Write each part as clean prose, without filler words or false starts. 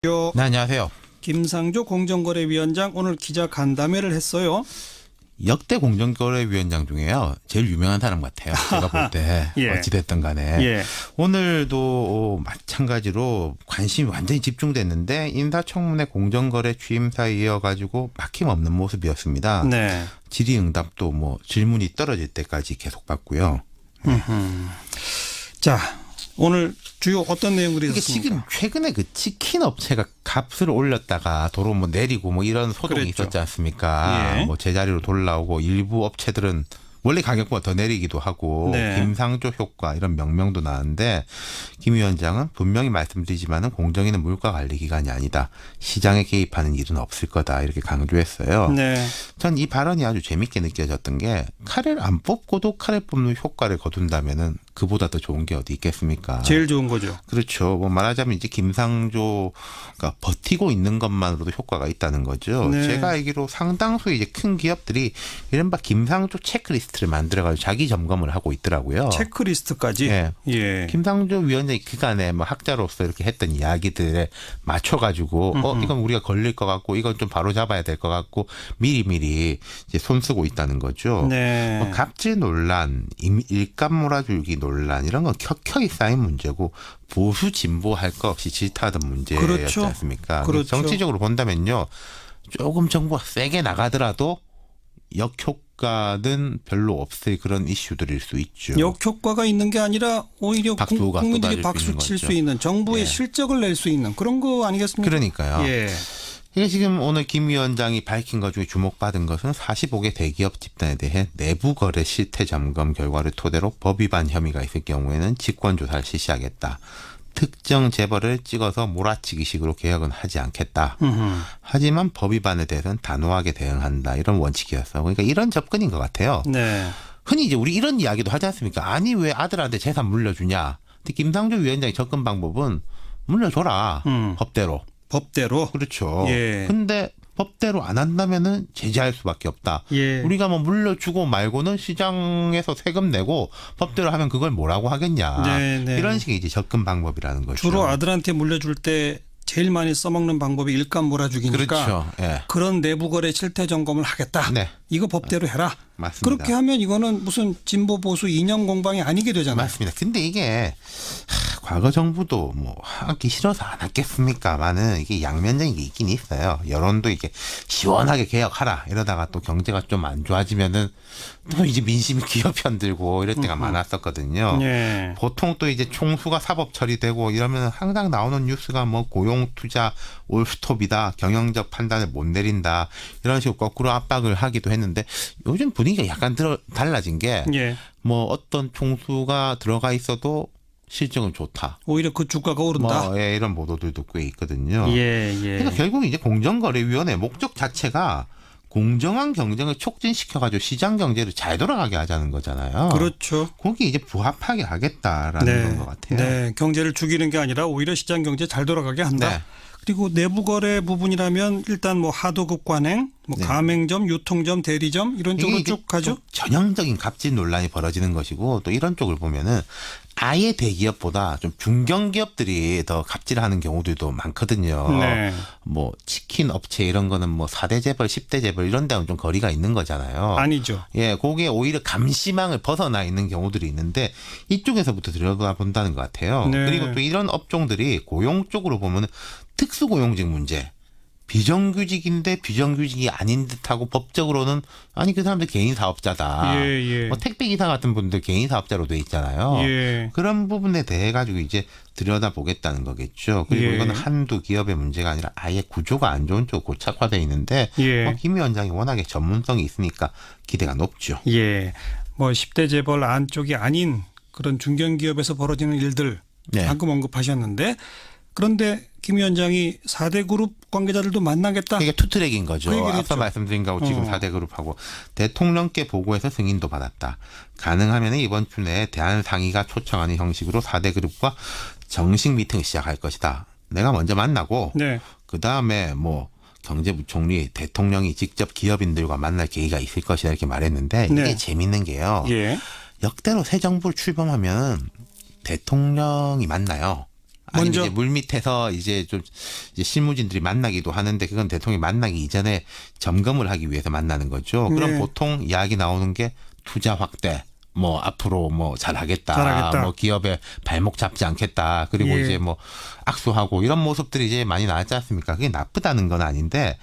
네, 안녕하세요. 김상조 공정거래위원장 오늘 기자 간담회를 했어요. 역대 공정거래위원장 중에요. 제일 유명한 사람 같아요. 제가 볼 때. 예. 어찌됐든 간에. 예. 오늘도 마찬가지로 관심이 완전히 집중됐는데 인사청문회 공정거래 취임사에 이어가지고 막힘없는 모습이었습니다. 네. 질의응답도 뭐 질문이 떨어질 때까지 계속 받고요. 자, 오늘 주요 어떤 내용들이 이게 있었습니까? 지금 최근에 그 치킨 업체가 값을 올렸다가 도로 뭐 내리고 뭐 이런 소동이 그랬죠. 있었지 않습니까? 예. 뭐 제자리로 돌아오고 일부 업체들은 원래 가격보다 더 내리기도 하고 네. 김상조 효과 이런 명명도 나왔는데 김 위원장은 분명히 말씀드리지만은 공정위는 물가 관리 기관이 아니다. 시장에 개입하는 일은 없을 거다 이렇게 강조했어요. 네. 전 이 발언이 아주 재밌게 느껴졌던 게 칼을 안 뽑고도 칼을 뽑는 효과를 거둔다면은 그보다 더 좋은 게 어디 있겠습니까? 제일 좋은 거죠. 그렇죠. 뭐 말하자면 이제 김상조가 버티고 있는 것만으로도 효과가 있다는 거죠. 네. 제가 알기로 상당수 이제 큰 기업들이 이른바 김상조 체크리스트를 만들어가지고 자기 점검을 하고 있더라고요. 체크리스트까지. 예. 예. 김상조 위원장이 그간에 뭐 학자로서 이렇게 했던 이야기들에 맞춰가지고 이건 우리가 걸릴 것 같고 이건 좀 바로 잡아야 될 것 같고 미리미리 이제 손쓰고 있다는 거죠. 네. 뭐 갑질 논란, 일감 몰아주기 논란 이런 건 켜켜이 쌓인 문제고 보수 진보 할 거 없이 질타하던 문제였지 그렇죠. 않습니까? 그렇죠. 정치적으로 본다면요. 조금 정부가 세게 나가더라도 역효과는 별로 없을 그런 이슈들일 수 있죠. 역효과가 있는 게 아니라 오히려 박수가 국민들이 쏟아질 수 박수 있는 칠 거죠. 수 있는 정부의 예. 실적을 낼 수 있는 그런 거 아니겠습니까? 그러니까요. 예. 이게 지금 오늘 김 위원장이 밝힌 것 중에 주목받은 것은 45개 대기업 집단에 대해 내부 거래 실태 점검 결과를 토대로 법 위반 혐의가 있을 경우에는 직권 조사를 실시하겠다. 특정 재벌을 찍어서 몰아치기식으로 개혁은 하지 않겠다. 하지만 법 위반에 대해서는 단호하게 대응한다. 이런 원칙이었어. 그러니까 이런 접근인 것 같아요. 네. 흔히 이제 우리 이런 이야기도 하지 않습니까? 아니 왜 아들한테 재산 물려주냐. 근데 김상조 위원장의 접근 방법은 물려줘라. 법대로. 법대로. 그렇죠. 예. 근데 법대로 안 한다면은 제재할 수밖에 없다. 예. 우리가 뭐 물려주고 말고는 시장에서 세금 내고 법대로 하면 그걸 뭐라고 하겠냐. 네, 네. 이런 식의 이제 접근 방법이라는 거죠. 주로 아들한테 물려줄 때 제일 많이 써먹는 방법이 일감 몰아주기니까 그렇죠. 예. 그런 내부 거래 실태 점검을 하겠다. 네. 이거 법대로 해라. 맞습니다. 그렇게 하면 이거는 무슨 진보 보수 이념 공방이 아니게 되잖아요. 맞습니다. 근데 이게 과거 정부도 뭐 하기 싫어서 안 했겠습니까만은 이게 양면적인 게 있긴 있어요. 여론도 이게 시원하게 개혁하라 이러다가 또 경제가 좀 안 좋아지면은 또 이제 민심이 기어 편들고 이럴 때가 많았었거든요. 예. 보통 또 이제 총수가 사법 처리되고 이러면 항상 나오는 뉴스가 뭐 고용 투자 올스톱이다, 경영적 판단을 못 내린다 이런 식으로 거꾸로 압박을 하기도 했는데 요즘 분위기가 약간 달라진 게 예. 뭐 어떤 총수가 들어가 있어도 실적은 좋다. 오히려 그 주가가 오른다. 뭐 이런 보도들도 꽤 있거든요. 예, 예. 그러니까 결국 이제 공정거래위원회 목적 자체가 공정한 경쟁을 촉진시켜가지고 시장 경제를 잘 돌아가게 하자는 거잖아요. 그렇죠. 거기 이제 부합하게 하겠다라는 네. 건 것 같아요. 네. 경제를 죽이는 게 아니라 오히려 시장 경제 잘 돌아가게 한다. 네. 그리고 내부 거래 부분이라면 일단 뭐 하도급 관행, 뭐 네. 가맹점, 유통점, 대리점 이런 쪽으로 이게 쭉 가죠. 좀 전형적인 갑질 논란이 벌어지는 것이고 또 이런 쪽을 보면은 아예 대기업보다 좀 중견기업들이 더 갑질하는 경우들도 많거든요. 네. 뭐 치킨 업체 이런 거는 뭐 4대 재벌, 10대 재벌 이런 데는 좀 거리가 있는 거잖아요. 아니죠. 예, 거기에 오히려 감시망을 벗어나 있는 경우들이 있는데 이쪽에서부터 들여다본다는 것 같아요. 네. 그리고 또 이런 업종들이 고용 쪽으로 보면 특수고용직 문제. 비정규직인데 비정규직이 아닌 듯하고 법적으로는 아니 그 사람들 개인 사업자다. 예, 예. 뭐 택배기사 같은 분들 개인 사업자로 돼 있잖아요. 예. 그런 부분에 대해 가지고 이제 들여다보겠다는 거겠죠. 그리고 예. 이건 한두 기업의 문제가 아니라 아예 구조가 안 좋은 쪽 고착화돼 있는데 예. 김 위원장이 워낙에 전문성이 있으니까 기대가 높죠. 예. 뭐 10대 재벌 안쪽이 아닌 그런 중견기업에서 벌어지는 일들 네. 방금 언급하셨는데 그런데 김 위원장이 4대 그룹 관계자들도 만나겠다. 이게 투트랙인 거죠. 그 얘기를 앞서 했죠. 말씀드린 거하고 지금 4대 그룹하고 대통령께 보고해서 승인도 받았다. 가능하면 이번 주 내에 대한상의가 초청하는 형식으로 4대 그룹과 정식 미팅을 시작할 것이다. 내가 먼저 만나고 네. 그다음에 뭐 경제부총리 대통령이 직접 기업인들과 만날 계기가 있을 것이다 이렇게 말했는데 이게 네. 재밌는 게요. 예. 역대로 새 정부를 출범하면 대통령이 만나요. 아니면 먼저 이제 물 밑에서 이제 좀 이제 실무진들이 만나기도 하는데 그건 대통령이 만나기 이전에 점검을 하기 위해서 만나는 거죠. 그럼 네. 보통 이야기 나오는 게 투자 확대. 뭐 앞으로 뭐 잘하겠다. 뭐 기업에 발목 잡지 않겠다. 그리고 예. 이제 뭐 악수하고 이런 모습들이 이제 많이 나왔지 않습니까? 그게 나쁘다는 건 아닌데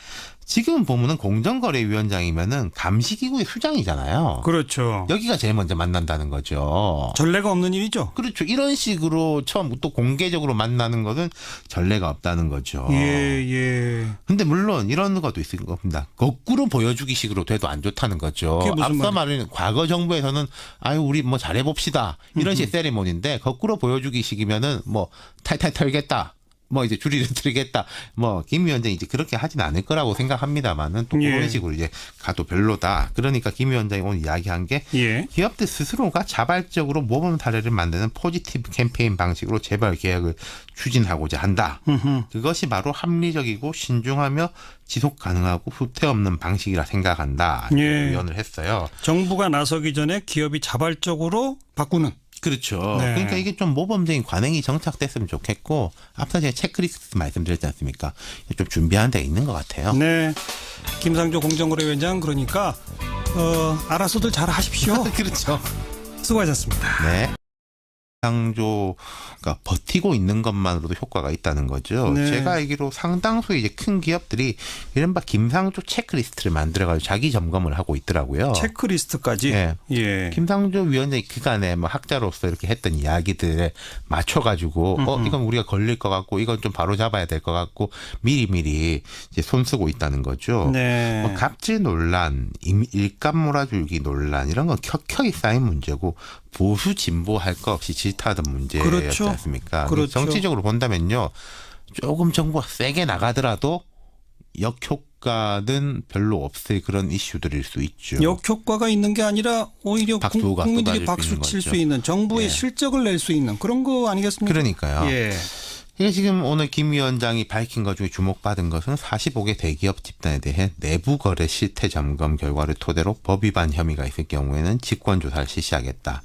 지금 보면은 공정거래위원장이면은 감시기구의 수장이잖아요. 그렇죠. 여기가 제일 먼저 만난다는 거죠. 전례가 없는 일이죠. 그렇죠. 이런 식으로 처음 또 공개적으로 만나는 것은 전례가 없다는 거죠. 예. 근데 물론 이런 것도 있을 겁니다. 거꾸로 보여주기 식으로 돼도 안 좋다는 거죠. 그게 무슨 앞서 말하는 과거 정부에서는 아유 우리 뭐 잘해봅시다 이런 식 세리머니인데 거꾸로 보여주기 식이면은 뭐 탈탈 털겠다. 뭐 이제 줄이를 틀겠다. 뭐 김 위원장이 이제 그렇게 하진 않을 거라고 생각합니다만은 또 그런 예. 식으로 이제 가도 별로다. 그러니까 김 위원장이 오늘 이야기한 게 예. 기업들 스스로가 자발적으로 모범 사례를 만드는 포지티브 캠페인 방식으로 재벌 개혁을 추진하고자 한다. 그것이 바로 합리적이고 신중하며 지속 가능하고 후퇴 없는 방식이라 생각한다. 예. 표현을 했어요. 정부가 나서기 전에 기업이 자발적으로 바꾸는. 그렇죠. 네. 그러니까 이게 좀 모범적인 관행이 정착됐으면 좋겠고 앞서 제가 체크리스트 말씀드렸지 않습니까? 좀 준비하는 데가 있는 것 같아요. 네. 김상조 공정거래위원장 그러니까 알아서들 잘 하십시오. 그렇죠. 수고하셨습니다. 네. 김상조가 버티고 있는 것만으로도 효과가 있다는 거죠. 네. 제가 알기로 상당수의 이제 큰 기업들이 이른바 김상조 체크리스트를 만들어가지고 자기 점검을 하고 있더라고요. 체크리스트까지. 예. 예. 김상조 위원장이 그간에 뭐 학자로서 이렇게 했던 이야기들에 맞춰가지고 이건 우리가 걸릴 것 같고 이건 좀 바로 잡아야 될 것 같고 미리미리 이제 손쓰고 있다는 거죠. 네. 뭐 갑질 논란, 일감 몰아줄기 논란 이런 건 켜켜이 쌓인 문제고 보수 진보 할 거 없이 질타하던 문제였지 그렇죠. 않습니까? 그렇죠. 정치적으로 본다면요. 조금 정부가 세게 나가더라도 역효과는 별로 없을 그런 이슈들일 수 있죠. 역효과가 있는 게 아니라 오히려 박수가 국민들이 쏟아질 수 박수 있는 칠 거죠. 수 있는 정부의 예. 실적을 낼 수 있는 그런 거 아니겠습니까? 그러니까요. 예. 이게 지금 오늘 김 위원장이 밝힌 것 중에 주목받은 것은 45개 대기업 집단에 대해 내부 거래 실태 점검 결과를 토대로 법 위반 혐의가 있을 경우에는 직권 조사를 실시하겠다.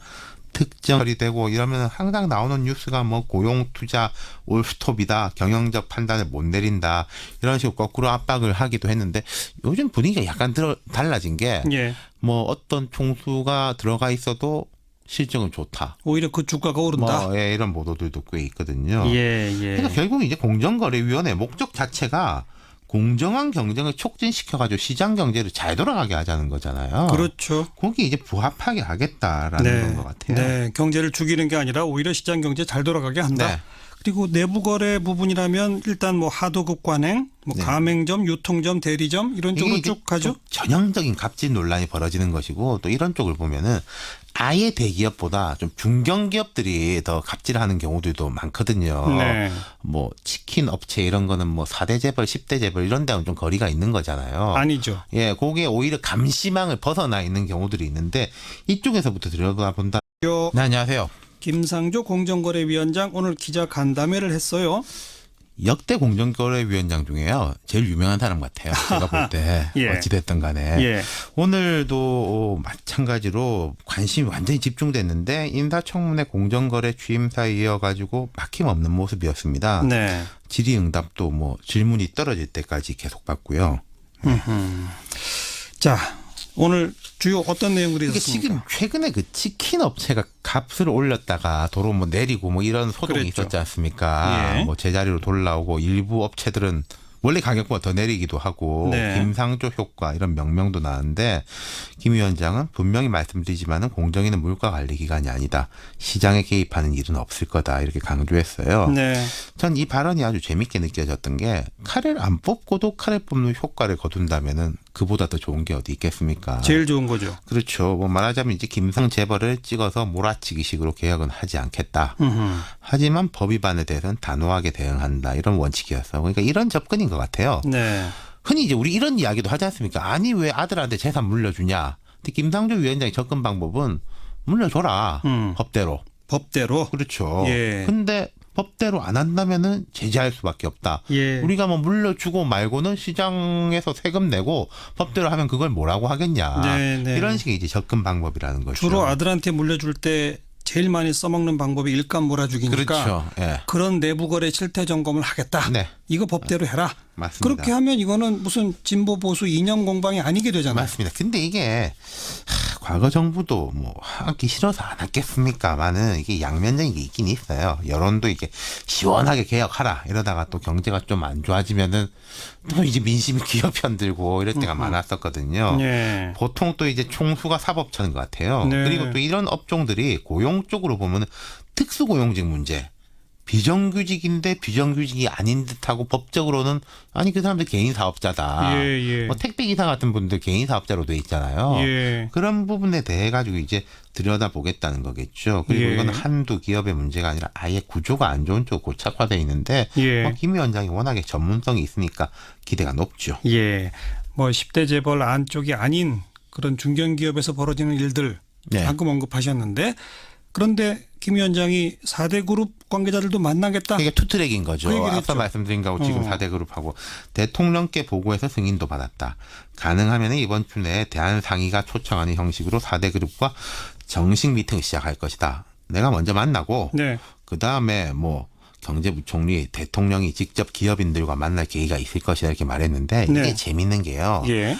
특정이 되고 이러면 항상 나오는 뉴스가 뭐 고용 투자 올스톱이다. 경영적 판단을 못 내린다. 이런 식으로 거꾸로 압박을 하기도 했는데 요즘 분위기가 약간 달라진 게 예. 뭐 어떤 총수가 들어가 있어도 실적은 좋다. 오히려 그 주가가 오른다. 뭐 예, 이런 보도들도 꽤 있거든요. 예. 그러니까 결국 이제 공정거래위원회 목적 자체가 공정한 경쟁을 촉진시켜가지고 시장 경제를 잘 돌아가게 하자는 거잖아요. 그렇죠. 거기 이제 부합하게 하겠다라는 건 것 같아요. 네. 경제를 죽이는 게 아니라 오히려 시장 경제 잘 돌아가게 한다. 네. 그리고 내부 거래 부분이라면 일단 뭐 하도급 관행, 뭐 네. 가맹점, 유통점, 대리점 이런 쪽으로 이게 쭉 가죠. 좀 전형적인 갑질 논란이 벌어지는 것이고 또 이런 쪽을 보면은 아예 대기업보다 좀 중견기업들이 더 갑질하는 경우들도 많거든요. 네. 뭐 치킨 업체 이런 거는 뭐 4대 재벌, 10대 재벌 이런 데는 좀 거리가 있는 거잖아요. 아니죠. 예, 거기에 오히려 감시망을 벗어나 있는 경우들이 있는데 이쪽에서부터 들여다 본다. 네, 안녕하세요. 김상조 공정거래위원장 오늘 기자 간담회를 했어요. 역대 공정거래위원장 중에요. 제일 유명한 사람 같아요. 제가 볼 때. 예. 어찌됐든 간에. 예. 오늘도 마찬가지로 관심이 완전히 집중됐는데 인사청문회 공정거래 취임사에 이어가지고 막힘없는 모습이었습니다. 네. 질의응답도 뭐 질문이 떨어질 때까지 계속 받고요. 자, 오늘 주요 어떤 내용들이 이게 있었습니까? 지금 최근에 그 치킨 업체가 값을 올렸다가 도로 뭐 내리고 뭐 이런 소동이 그랬죠. 있었지 않습니까? 예. 뭐 제자리로 돌아오고 일부 업체들은 원래 가격보다 더 내리기도 하고 네. 김상조 효과 이런 명명도 나는데 김 위원장은 분명히 말씀드리지만은 공정위는 물가 관리 기관이 아니다. 시장에 개입하는 일은 없을 거다 이렇게 강조했어요. 네. 전 이 발언이 아주 재밌게 느껴졌던 게 칼을 안 뽑고도 칼을 뽑는 효과를 거둔다면은 그보다 더 좋은 게 어디 있겠습니까? 제일 좋은 거죠. 그렇죠. 뭐 말하자면 이제 김상 재벌을 찍어서 몰아치기식으로 개혁은 하지 않겠다. 하지만 법 위반에 대해서는 단호하게 대응한다. 이런 원칙이었어. 그러니까 이런 접근인 것 같아요. 네. 흔히 이제 우리 이런 이야기도 하지 않습니까? 아니 왜 아들한테 재산 물려주냐. 근데 김상조 위원장의 접근 방법은 물려줘라. 법대로. 법대로. 그렇죠. 예. 근데 법대로 안 한다면은 제재할 수밖에 없다. 예. 우리가 뭐 물려주고 말고는 시장에서 세금 내고 법대로 하면 그걸 뭐라고 하겠냐. 네, 네. 이런 식의 이제 접근 방법이라는 거죠. 주로 아들한테 물려줄 때 제일 많이 써먹는 방법이 일감 몰아주기니까 그렇죠. 예. 그런 내부 거래 실태 점검을 하겠다. 네. 이거 법대로 해라. 맞습니다. 그렇게 하면 이거는 무슨 진보 보수 이념 공방이 아니게 되잖아요. 맞습니다. 근데 이게 과거 정부도 뭐 하기 싫어서 안 했겠습니까만은 이게 양면적인 게 있긴 있어요. 여론도 이게 시원하게 개혁하라 이러다가 또 경제가 좀 안 좋아지면은 또 이제 민심이 기업 편들고 이럴 때가 많았었거든요. 예. 보통 또 이제 총수가 사법처인 것 같아요. 네. 그리고 또 이런 업종들이 고용 쪽으로 보면 특수고용직 문제. 비정규직인데 비정규직이 아닌 듯하고 법적으로는 아니 그 사람들 개인 사업자다. 예, 예. 뭐 택배기사 같은 분들 개인 사업자로 돼 있잖아요. 예. 그런 부분에 대해 가지고 이제 들여다보겠다는 거겠죠. 그리고 예. 이건 한두 기업의 문제가 아니라 아예 구조가 안 좋은 쪽 고착화돼 있는데 예. 김 위원장이 워낙에 전문성이 있으니까 기대가 높죠. 예. 뭐 10대 재벌 안쪽이 아닌 그런 중견기업에서 벌어지는 일들 네. 방금 언급하셨는데 그런데 김 위원장이 4대 그룹 관계자들도 만나겠다. 이게 투트랙인 거죠. 그 얘기를 앞서 했죠. 말씀드린 거하고 지금 4대 그룹하고 대통령께 보고해서 승인도 받았다. 가능하면 이번 주 내에 대한상의가 초청하는 형식으로 4대 그룹과 정식 미팅을 시작할 것이다. 내가 먼저 만나고 네. 그다음에 뭐 경제부총리 대통령이 직접 기업인들과 만날 계기가 있을 것이다 이렇게 말했는데 이게 네. 재밌는 게요. 예.